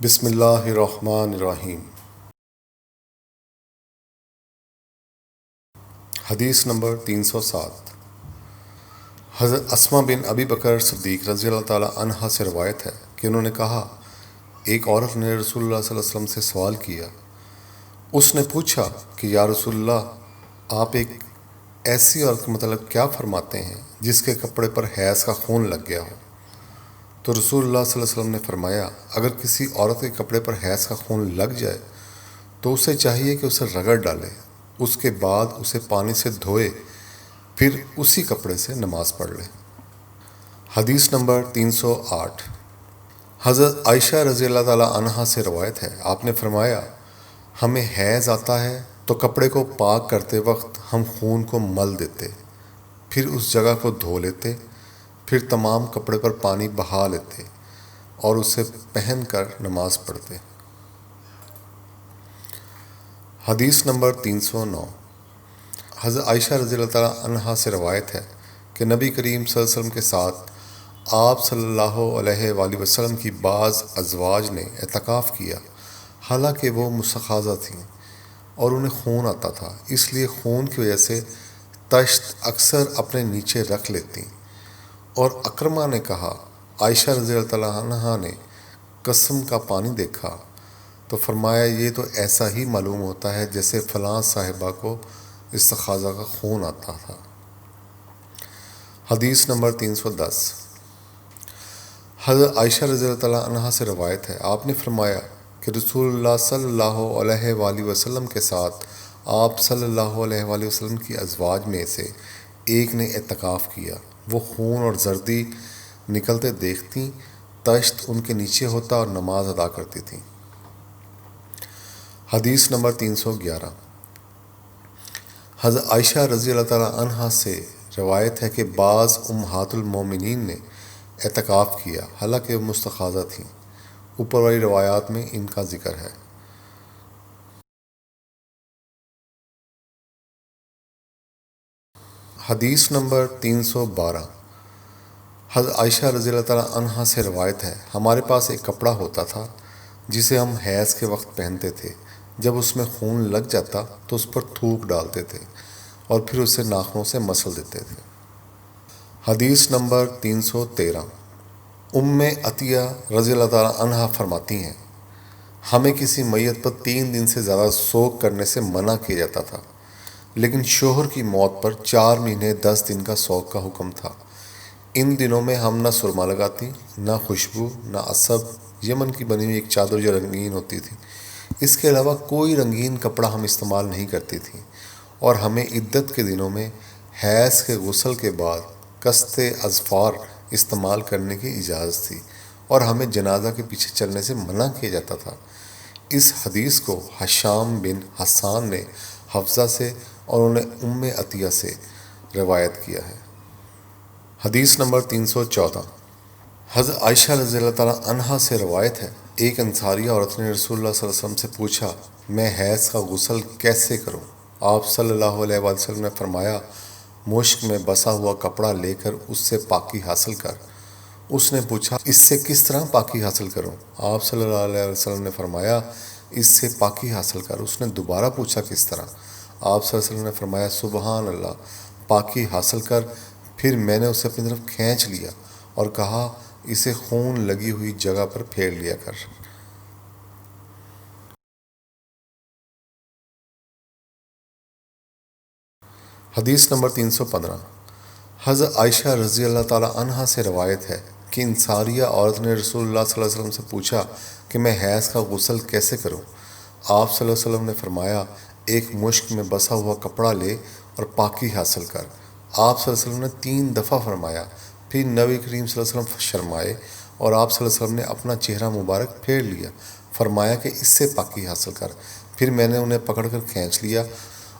بسم اللہ الرحمن الرحیم۔ حدیث نمبر 307۔ حضرت اسماء بن ابی بکر صدیق رضی اللہ تعالی عنہا سے روایت ہے کہ انہوں نے کہا، ایک عورت نے رسول اللہ صلی اللہ علیہ وسلم سے سوال کیا۔ اس نے پوچھا کہ یا رسول اللہ، آپ ایک ایسی عورت کے متعلق کیا فرماتے ہیں جس کے کپڑے پر حیض کا خون لگ گیا ہو؟ تو رسول اللہ صلی اللہ علیہ وسلم نے فرمایا، اگر کسی عورت کے کپڑے پر حیض کا خون لگ جائے تو اسے چاہیے کہ اسے رگڑ ڈالے، اس کے بعد اسے پانی سے دھوئے، پھر اسی کپڑے سے نماز پڑھ لے۔ حدیث نمبر 308۔ حضرت عائشہ رضی اللہ تعالی عنہا سے روایت ہے، آپ نے فرمایا، ہمیں حیض آتا ہے تو کپڑے کو پاک کرتے وقت ہم خون کو مل دیتے، پھر اس جگہ کو دھو لیتے، پھر تمام کپڑے پر پانی بہا لیتے اور اسے پہن کر نماز پڑھتے۔ حدیث نمبر 309۔ حضرت عائشہ رضی اللہ تعالی عنہا سے روایت ہے کہ نبی کریم صلی اللہ علیہ وسلم کے ساتھ آپ صلی اللہ علیہ وآلہ وسلم کی بعض ازواج نے اعتکاف کیا، حالانکہ وہ مستحاضہ تھیں اور انہیں خون آتا تھا، اس لیے خون کی وجہ سے تشت اکثر اپنے نیچے رکھ لیتیں۔ اور اکرمہ نے کہا، عائشہ رضی اللہ تعالی عنہا نے قسم کا پانی دیکھا تو فرمایا، یہ تو ایسا ہی معلوم ہوتا ہے جیسے فلاں صاحبہ کو استحاضہ کا خون آتا تھا۔ حدیث نمبر 310۔ حضرت عائشہ رضی اللہ تعالی عنہا سے روایت ہے، آپ نے فرمایا کہ رسول اللہ صلی اللہ علیہ وآلہ وسلم کے ساتھ آپ صلی اللہ علیہ وآلہ وسلم کی ازواج میں سے ایک نے اعتکاف کیا، وہ خون اور زردی نکلتے دیکھتیں، تشت ان کے نیچے ہوتا اور نماز ادا کرتی تھیں۔ حدیث نمبر 311۔ حضرت عائشہ رضی اللہ تعالی عنہا سے روایت ہے کہ بعض امہات المومنین نے اعتکاف کیا، حالانکہ وہ مستحاضہ تھیں۔ اوپر والی روایات میں ان کا ذکر ہے۔ حدیث نمبر 312۔ حضرت عائشہ رضی اللہ تعالی عنہا سے روایت ہے، ہمارے پاس ایک کپڑا ہوتا تھا جسے ہم حیض کے وقت پہنتے تھے، جب اس میں خون لگ جاتا تو اس پر تھوک ڈالتے تھے اور پھر اسے ناخنوں سے مسل دیتے تھے۔ حدیث نمبر 313۔ ام عطیہ رضی اللہ تعالی عنہا فرماتی ہیں، ہمیں کسی میت پر 3 دن سے زیادہ سوگ کرنے سے منع کیا جاتا تھا، لیکن شوہر کی موت پر 4 مہینے 10 دن کا سوگ کا حکم تھا۔ ان دنوں میں ہم نہ سرما لگاتی، نہ خوشبو، نہ عصب، یمن کی بنی ہوئی ایک چادر جو رنگین ہوتی تھی، اس کے علاوہ کوئی رنگین کپڑا ہم استعمال نہیں کرتی تھیں، اور ہمیں عدت کے دنوں میں حیض کے غسل کے بعد قصت اظفار استعمال کرنے کی اجازت تھی، اور ہمیں جنازہ کے پیچھے چلنے سے منع کیا جاتا تھا۔ اس حدیث کو ہشام بن حسان نے حفصہ سے اور انہوں نے ام عطیہ سے روایت کیا ہے۔ حدیث نمبر 314۔ حضرت عائشہ رضی اللہ تعالی عنہا سے روایت ہے، ایک انصاریہ عورت نے رسول اللہ صلی اللہ علیہ وسلم سے پوچھا، میں حیض کا غسل کیسے کروں؟ آپ صلی اللہ علیہ وآلہ وسلم نے فرمایا، مشک میں بسا ہوا کپڑا لے کر اس سے پاکی حاصل کر۔ اس نے پوچھا، اس سے کس طرح پاکی حاصل کروں؟ آپ صلی اللہ علیہ وسلم نے فرمایا، اس سے پاکی حاصل کر۔ اس نے دوبارہ پوچھا، کس طرح؟ آپ صلی اللہ علیہ وسلم نے فرمایا، سبحان اللہ، پاکی حاصل کر۔ پھر میں نے اسے اپنی طرف کھینچ لیا اور کہا، اسے خون لگی ہوئی جگہ پر پھیر لیا کر۔ حدیث نمبر 315۔ حضرت عائشہ رضی اللہ تعالی عنہا سے روایت ہے کہ انصاریہ عورت نے رسول اللہ صلی اللہ علیہ وسلم سے پوچھا کہ میں حیض کا غسل کیسے کروں؟ آپ صلی اللہ علیہ وسلم نے فرمایا، ایک مشک میں بسا ہوا کپڑا لے اور پاکی حاصل کر۔ آپ صلی اللہ علیہ وسلم نے 3 دفعہ فرمایا، پھر نبی کریم صلی اللہ علیہ وسلم شرمائے اور آپ صلی اللہ علیہ وسلم نے اپنا چہرہ مبارک پھیر لیا، فرمایا کہ اس سے پاکی حاصل کر۔ پھر میں نے انہیں پکڑ کر کھینچ لیا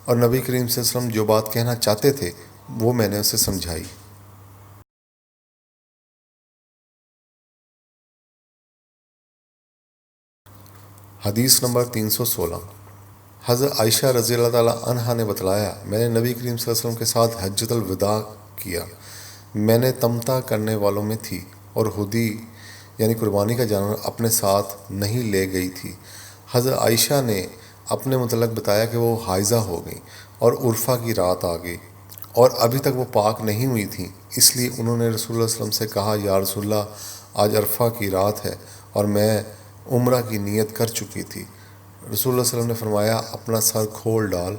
اور نبی کریم صلی اللہ علیہ وسلم جو بات کہنا چاہتے تھے وہ میں نے اسے سمجھائی۔ حدیث نمبر 316۔ حضرت عائشہ رضی اللہ تعالی عنہا نے بتلایا، میں نے نبی کریم صلی اللہ علیہ وسلم کے ساتھ حجۃ الوداع کیا، میں نے تمتع کرنے والوں میں تھی اور ہدی یعنی قربانی کا جانور اپنے ساتھ نہیں لے گئی تھی۔ حضرت عائشہ نے اپنے متعلق بتایا کہ وہ حائضہ ہو گئیں اور عرفہ کی رات آ گئی اور ابھی تک وہ پاک نہیں ہوئی تھیں، اس لیے انہوں نے رسول اللہ صلی اللہ علیہ وسلم سے کہا، یا رسول اللہ، آج عرفہ کی رات ہے اور میں عمرہ کی نیت کر چکی تھی۔ رسول اللہ صلی اللہ علیہ وسلم نے فرمایا، اپنا سر کھول ڈال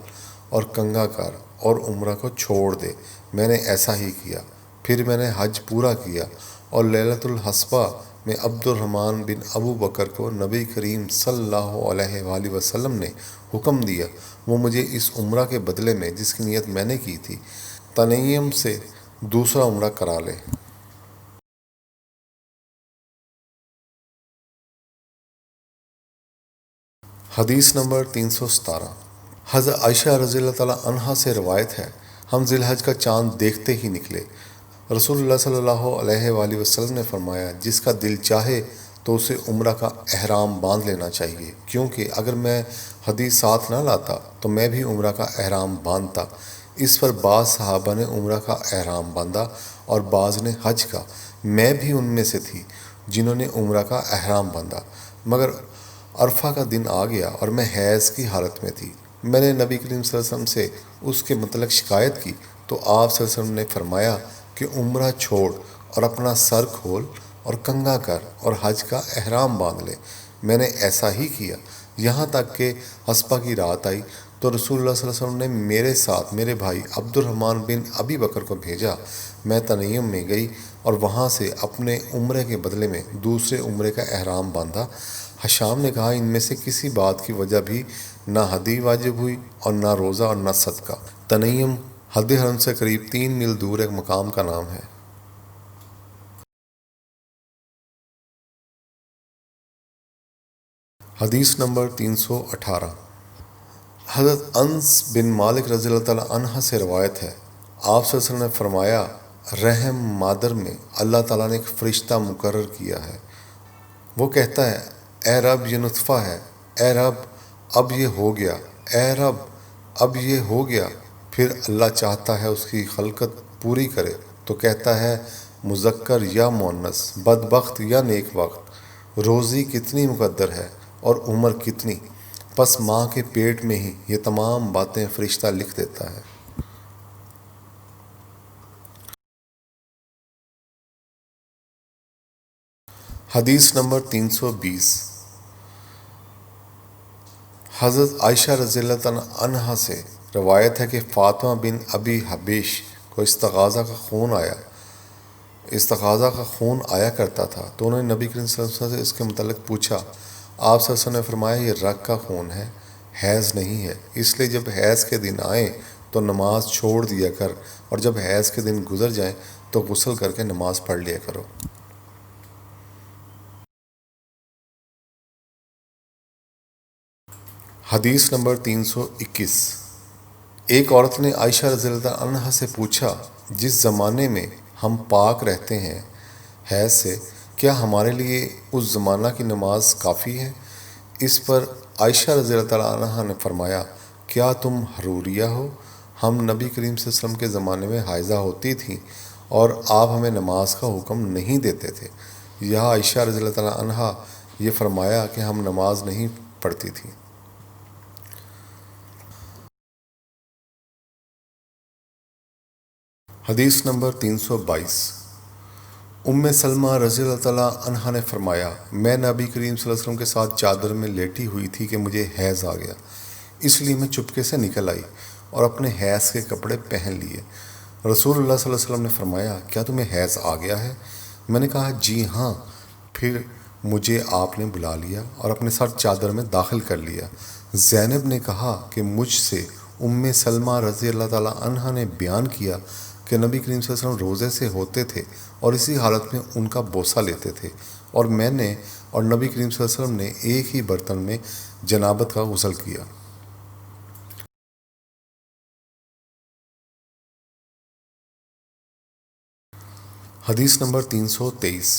اور کنگھا کر اور عمرہ کو چھوڑ دے۔ میں نے ایسا ہی کیا، پھر میں نے حج پورا کیا اور لیلۃ الحصبہ میں عبد الرحمن بن ابو بکر کو نبی کریم صلی اللہ علیہ وآلہ وسلم نے حکم دیا وہ مجھے اس عمرہ کے بدلے میں جس کی نیت میں نے کی تھی تنعیم سے دوسرا عمرہ کرا لے۔ حدیث نمبر 317۔ حضرت عائشہ رضی اللہ تعالیٰ عنہا سے روایت ہے، ہم ذی الحج کا چاند دیکھتے ہی نکلے۔ رسول اللہ صلی اللہ علیہ وآلہ وسلم نے فرمایا، جس کا دل چاہے تو اسے عمرہ کا احرام باندھ لینا چاہیے، کیونکہ اگر میں حدیث ساتھ نہ لاتا تو میں بھی عمرہ کا احرام باندھتا۔ اس پر بعض صحابہ نے عمرہ کا احرام باندھا اور بعض نے حج کا۔ میں بھی ان میں سے تھی جنہوں نے عمرہ کا احرام باندھا، مگر عرفہ کا دن آ گیا اور میں حیض کی حالت میں تھی۔ میں نے نبی کریم صلی اللہ علیہ وسلم سے اس کے متعلق شکایت کی تو آپ صلی اللہ علیہ وسلم نے فرمایا کہ عمرہ چھوڑ اور اپنا سر کھول اور کنگھا کر اور حج کا احرام باندھ لے۔ میں نے ایسا ہی کیا، یہاں تک کہ حصبہ کی رات آئی تو رسول اللہ صلی اللہ علیہ وسلم نے میرے ساتھ میرے بھائی عبد الرحمن بن ابی بکر کو بھیجا۔ میں تنعیم میں گئی اور وہاں سے اپنے عمرے کے بدلے میں دوسرے عمرے کا احرام باندھا۔ حشام نے کہا، ان میں سے کسی بات کی وجہ بھی نہ حدی واجب ہوئی اور نہ روزہ اور نہ صدقہ۔ تنعیم حد حرم سے قریب 3 میل دور ایک مقام کا نام ہے۔ حدیث نمبر 318۔ حضرت انس بن مالک رضی اللہ تعالیٰ عنہ سے روایت ہے، آپ صلی اللہ علیہ وسلم نے فرمایا، رحم مادر میں اللہ تعالیٰ نے ایک فرشتہ مقرر کیا ہے، وہ کہتا ہے، اے رب یہ نطفہ ہے، اے رب اب یہ ہو گیا، اے رب اب یہ ہو گیا۔ پھر اللہ چاہتا ہے اس کی خلقت پوری کرے تو کہتا ہے، مذکر یا مؤنث، بدبخت یا نیک وقت، روزی کتنی مقدر ہے اور عمر کتنی، پس ماں کے پیٹ میں ہی یہ تمام باتیں فرشتہ لکھ دیتا ہے۔ حدیث نمبر 320۔ حضرت عائشہ رضی اللہ تعالیٰ عنہا سے روایت ہے کہ فاطمہ بن ابی حبیش کو استغاثہ کا خون آیا کرتا تھا، تو انہوں نے نبی کریم صلی اللہ علیہ وسلم سے اس کے متعلق پوچھا۔ آپ صلی اللہ علیہ وسلم نے فرمایا، یہ رگ کا خون ہے، حیض نہیں ہے، اس لیے جب حیض کے دن آئیں تو نماز چھوڑ دیا کر اور جب حیض کے دن گزر جائیں تو غسل کر کے نماز پڑھ لیا کرو۔ حدیث نمبر 321۔ ایک عورت نے عائشہ رضی اللہ عنہا سے پوچھا، جس زمانے میں ہم پاک رہتے ہیں حیض سے، کیا ہمارے لیے اس زمانہ کی نماز کافی ہے؟ اس پر عائشہ رضی اللہ تعالیٰ عنہا نے فرمایا، کیا تم حروریہ ہو؟ ہم نبی کریم صلی اللہ علیہ وسلم کے زمانے میں حائضہ ہوتی تھیں اور آپ ہمیں نماز کا حکم نہیں دیتے تھے۔ یہاں عائشہ رضی اللہ تعالیٰ عنہا یہ فرمایا کہ ہم نماز نہیں پڑھتی تھیں۔ حدیث نمبر 322۔ ام سلمہ رضی اللہ تعالیٰ عنہا نے فرمایا، میں نبی کریم صلی اللہ علیہ وسلم کے ساتھ چادر میں لیٹی ہوئی تھی کہ مجھے حیض آ گیا، اس لیے میں چپکے سے نکل آئی اور اپنے حیض کے کپڑے پہن لیے۔ رسول اللہ صلی اللہ علیہ وسلم نے فرمایا، کیا تمہیں حیض آ گیا ہے؟ میں نے کہا، جی ہاں۔ پھر مجھے آپ نے بلا لیا اور اپنے ساتھ چادر میں داخل کر لیا۔ زینب نے کہا کہ مجھ سے ام سلمہ رضی اللہ تعالیٰ عنہا نے بیان کیا کہ نبی کریم صلی اللہ علیہ وسلم روزے سے ہوتے تھے اور اسی حالت میں ان کا بوسہ لیتے تھے، اور میں نے اور نبی کریم صلی اللہ علیہ وسلم نے ایک ہی برتن میں جنابت کا غسل کیا۔ حدیث نمبر 323۔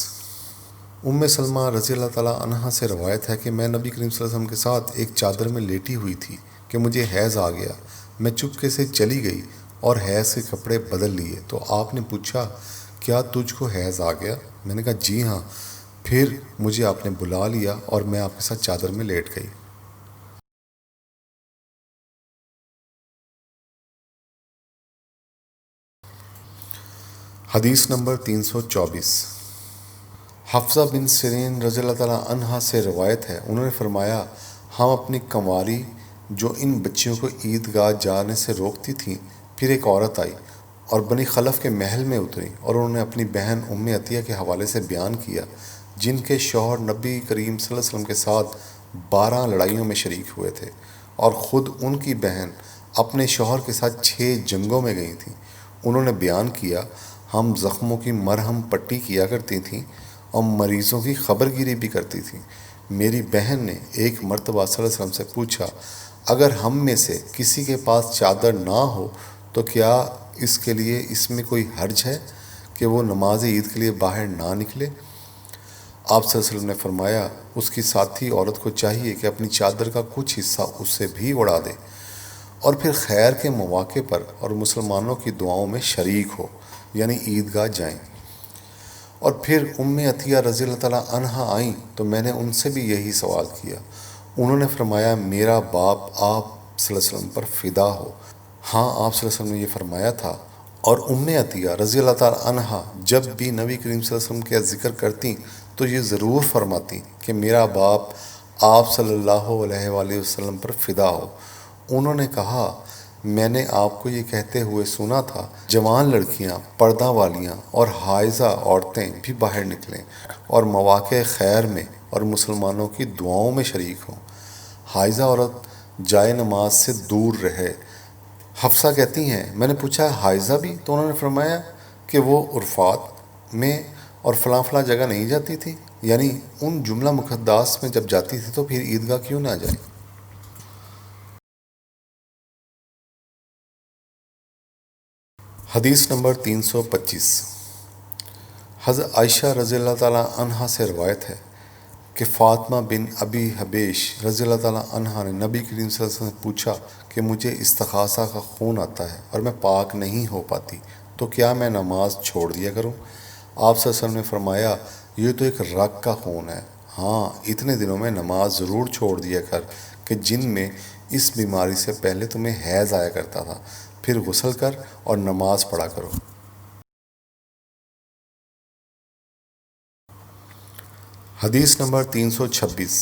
ام سلمہ رضی اللہ تعالیٰ عنہا سے روایت ہے کہ میں نبی کریم صلی اللہ علیہ وسلم کے ساتھ ایک چادر میں لیٹی ہوئی تھی کہ مجھے حیض آ گیا۔ میں چپکے سے چلی گئی اور حیض کے کپڑے بدل لیے تو آپ نے پوچھا، کیا تجھ کو حیض آ گیا؟ میں نے کہا، جی ہاں۔ پھر مجھے آپ نے بلا لیا اور میں آپ کے ساتھ چادر میں لیٹ گئی۔ حدیث نمبر 324۔ حفصہ بن سیرین رضی اللہ تعالیٰ عنہا سے روایت ہے، انہوں نے فرمایا ہم اپنی کنواری جو ان بچیوں کو عیدگاہ جانے سے روکتی تھیں، پھر ایک عورت آئی اور بنی خلف کے محل میں اتری اور انہوں نے اپنی بہن ام عطیہ کے حوالے سے بیان کیا، جن کے شوہر نبی کریم صلی اللہ علیہ وسلم کے ساتھ 12 لڑائیوں میں شریک ہوئے تھے اور خود ان کی بہن اپنے شوہر کے ساتھ 6 جنگوں میں گئی تھیں۔ انہوں نے بیان کیا ہم زخموں کی مرہم پٹی کیا کرتی تھیں اور مریضوں کی خبر گیری بھی کرتی تھیں۔ میری بہن نے ایک مرتبہ صلی اللہ علیہ وسلم سے پوچھا اگر ہم میں سے کسی کے پاس چادر نہ ہو تو کیا اس کے لیے اس میں کوئی حرج ہے کہ وہ نماز عید کے لیے باہر نہ نکلے؟ آپ صلی اللہ علیہ وسلم نے فرمایا اس کی ساتھی عورت کو چاہیے کہ اپنی چادر کا کچھ حصہ اس سے بھی اڑا دے اور پھر خیر کے مواقع پر اور مسلمانوں کی دعاؤں میں شریک ہو، یعنی عیدگاہ جائیں۔ اور پھر ام عطیہ رضی اللہ تعالیٰ عنہا آئیں تو میں نے ان سے بھی یہی سوال کیا۔ انہوں نے فرمایا میرا باپ آپ صلی اللہ علیہ وسلم پر فدا ہو۔ ہاں، آپ صلی اللہ علیہ وسلم نے یہ فرمایا تھا۔ اور ام عطیہ رضی اللہ تعالیٰ عنہا جب بھی نبی کریم صلی اللہ علیہ وسلم کا ذکر کرتی تو یہ ضرور فرماتی کہ میرا باپ آپ صلی اللہ علیہ وآلہ وسلم پر فدا ہو۔ انہوں نے کہا میں نے آپ کو یہ کہتے ہوئے سنا تھا جوان لڑکیاں، پردہ والیاں اور حائضہ عورتیں بھی باہر نکلیں اور مواقع خیر میں اور مسلمانوں کی دعاؤں میں شریک ہوں۔ حائضہ عورت جائے نماز سے دور رہے۔ حفصہ کہتی ہیں میں نے پوچھا حائضہ بھی؟ تو انہوں نے فرمایا کہ وہ عرفات میں اور فلاں فلاں جگہ نہیں جاتی تھی، یعنی ان جملہ مقدس میں جب جاتی تھی تو پھر عیدگاہ کیوں نہ جائیں۔ حدیث نمبر 325۔ حضرت عائشہ رضی اللہ تعالیٰ عنہا سے روایت ہے کہ فاطمہ بن ابی حبیش رضی اللہ تعالیٰ عنہا نے نبی کریم صلی اللہ علیہ وسلم سے پوچھا کہ مجھے استحاضہ کا خون آتا ہے اور میں پاک نہیں ہو پاتی، تو کیا میں نماز چھوڑ دیا کروں؟ آپ صلی اللہ علیہ وسلم نے فرمایا یہ تو ایک رگ کا خون ہے، ہاں اتنے دنوں میں نماز ضرور چھوڑ دیا کر کہ جن میں اس بیماری سے پہلے تمہیں حیض آیا کرتا تھا، پھر غسل کر اور نماز پڑھا کرو۔ حدیث نمبر 326۔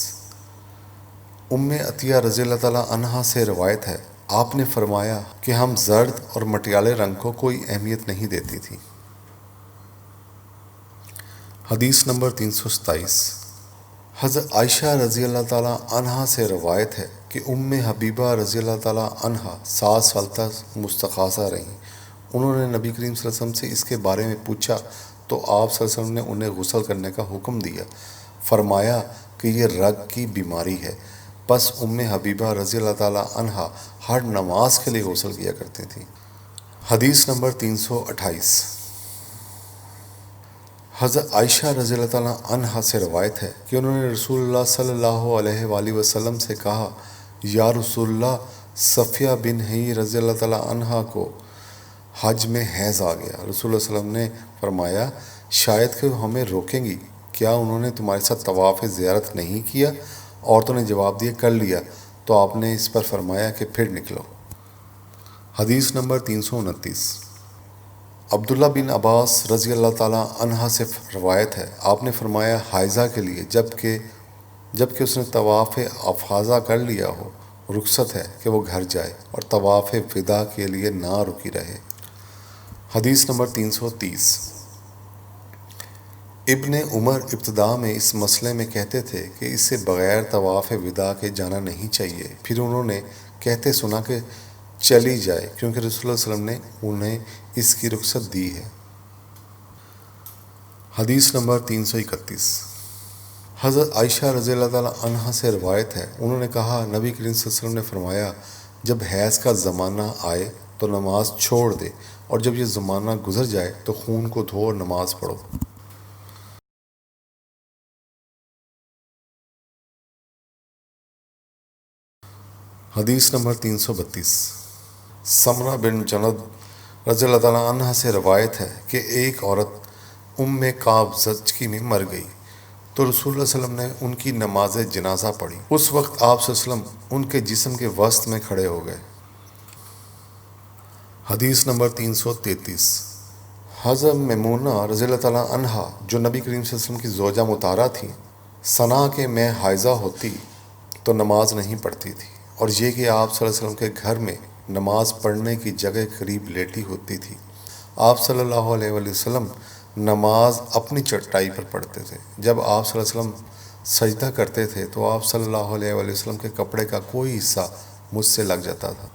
ام عطیہ رضی اللہ تعالیٰ عنہا سے روایت ہے آپ نے فرمایا کہ ہم زرد اور مٹیالے رنگ کو کوئی اہمیت نہیں دیتی تھی۔ حدیث نمبر 327۔ حضرت عائشہ رضی اللہ تعالیٰ عنہا سے روایت ہے کہ ام حبیبہ رضی اللہ تعالیٰ عنہا 7 سال تک مستحاضہ رہیں۔ انہوں نے نبی کریم صلی اللہ علیہ وسلم سے اس کے بارے میں پوچھا تو آپ صلی اللہ علیہ وسلم نے انہیں غسل کرنے کا حکم دیا، فرمایا کہ یہ رگ کی بیماری ہے۔ پس ام حبیبہ رضی اللہ تعالیٰ عنہا ہر نماز کے لیے غسل کیا کرتی تھیں۔ حدیث نمبر 328۔ حضرت عائشہ رضی اللہ تعالیٰ عنہا سے روایت ہے کہ انہوں نے رسول اللہ صلی اللہ علیہ وآلہ وسلم سے کہا یا رسول اللہ، صفیہ بن حیی رضی اللہ تعالیٰ عنہا کو حج میں حیض آ گیا۔ رسول اللہ صلی اللہ علیہ وسلم نے فرمایا شاید کہ وہ ہمیں روکیں گی، کیا انہوں نے تمہارے ساتھ طواف زیارت نہیں کیا؟ عورتوں نے جواب دیا کر لیا، تو آپ نے اس پر فرمایا کہ پھر نکلو۔ حدیث نمبر 329۔ عبداللہ بن عباس رضی اللہ تعالیٰ عنہ سے روایت ہے آپ نے فرمایا حائضہ کے لیے جبکہ اس نے طواف افاضہ کر لیا ہو رخصت ہے کہ وہ گھر جائے اور طواف ودا کے لیے نہ رکی رہے۔ حدیث نمبر 330۔ ابن عمر ابتدا میں اس مسئلے میں کہتے تھے کہ اس سے بغیر طواف ودا کے جانا نہیں چاہیے، پھر انہوں نے کہتے سنا کہ چلی جائے کیونکہ رسول اللہ صلی اللہ علیہ وسلم نے انہیں اس کی رخصت دی ہے۔ حدیث نمبر 331۔ حضرت عائشہ رضی اللہ تعالیٰ عنہا سے روایت ہے انہوں نے کہا نبی کریم صلی اللہ علیہ وسلم نے فرمایا جب حیض کا زمانہ آئے تو نماز چھوڑ دے اور جب یہ زمانہ گزر جائے تو خون کو دھو اور نماز پڑھو۔ حدیث نمبر 332۔ سمرہ بن جند رضی اللہ تعالیٰ عنہ سے روایت ہے کہ ایک عورت ام کعب زچگی میں مر گئی۔ تو رسول اللہ صلی اللہ علیہ وسلم نے ان کی نماز جنازہ پڑھی۔ اس وقت آپ صلی اللہ علیہ وسلم ان کے جسم کے وسط میں کھڑے ہو گئے۔ حدیث نمبر 333۔ حضرت میمونہ رضی اللہ تعالیٰ عنہا جو نبی کریم صلی اللہ علیہ وسلم کی زوجہ مطہرہ تھیں، ثنا کہ میں حائضہ ہوتی تو نماز نہیں پڑھتی تھی، اور یہ کہ آپ صلی اللہ علیہ وسلم کے گھر میں نماز پڑھنے کی جگہ قریب لیٹی ہوتی تھی۔ آپ صلی اللہ علیہ وآلہ وسلم نماز اپنی چٹائی پر پڑھتے تھے۔ جب آپ صلی اللہ علیہ وسلم سجدہ کرتے تھے تو آپ صلی اللہ علیہ وآلہ وسلم کے کپڑے کا کوئی حصہ مجھ سے لگ جاتا تھا۔